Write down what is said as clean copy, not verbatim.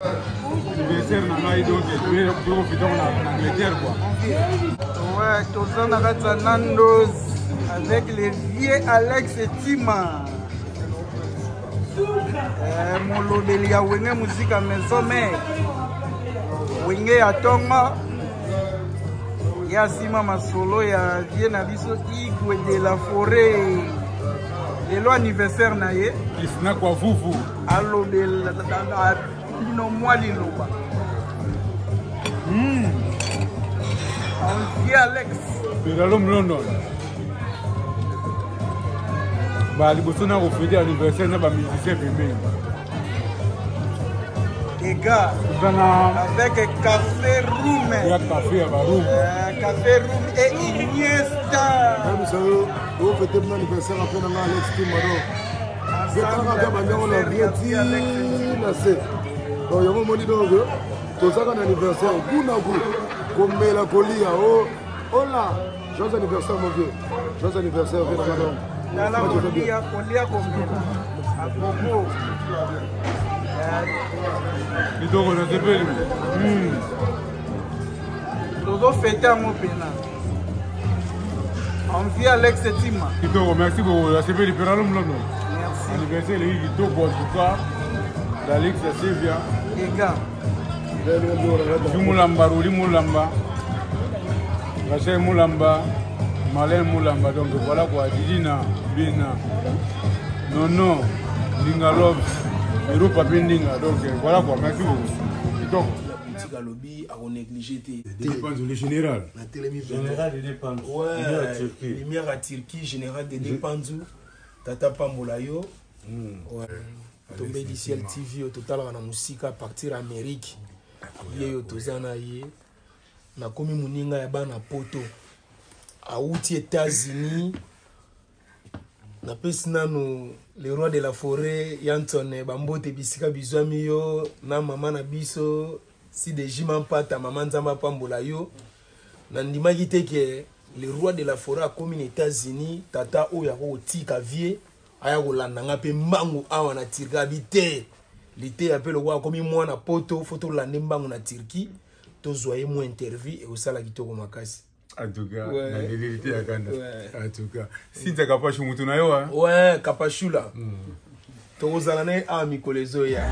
Anniversaire donc en Angleterre quoi. Ouais, tous on a Nandos avec les vieux Alex et Tima. Mon lobelia wenge musique à maison mais wenge à Tonga. Ya sima masolo ya vieux na biso Igwe de la forêt. Et l'anniversaire na ye. Isna kwa vuvu. Allo de la no mwali loba. On dit Alex. Peralom London. Bah liboso na ko fêter anniversaire na ba musicien féminin. Les gars, avec Café Room. Il y a café à Baroum. Café Room et Iniesta. Vous savez, vous fêtez mon anniversaire après dans Alex Timaro. Je suis donc, il y a un moment où tout ça un anniversaire, comme la colia, oh là, joyeux anniversaire mon vieux, joyeux anniversaire, viens la colia combien à propos. Et donc on a des belles. Nous avons fêté à mon pénal. On vit Alex et Tima. Et donc merci pour la CP du Peralom London. Merci. Anniversaire les Guito pour en tout cas. D'Alex et Sylvia. Les gars. Moulamba, Rouli Moulamba. Rachel Moulamba. Malène Moulamba. Donc voilà quoi. Didina, Bina. Nono, Lingalov. Europa Bindinga. Donc voilà quoi. Merci beaucoup. Donc. La lobby a négligé des dépenses de général. Général des dépenses. Ouais. Lumière à Turquie, général des dépenses. Tata Pambolayo. Ouais. Tombé du ciel TV au total on a musique à partir Amérique. Yé yo tozana yé. Na komi muninga ya bana poto. A outi États-Unis. Na pesina no le roi de la forêt Yanton Bambote bisika bizwami yo na mama na biso si de jiman pata maman nzamba pambola yo. Na ndimaki te ke le roi de la forêt a komi aux États-Unis tata oya ko tika vie. Aya kolanda nga pe mbangu awa na Turquie habité lité appelle wa komi mwana poto photo lande mbangu na Turquie to zoye mo interview et osala kitoko makasi en tout cas na vérité ya kanda en tout cas si ta kapashu mutu na yo hein ouais kapashula to ozala ne a mikolezo ya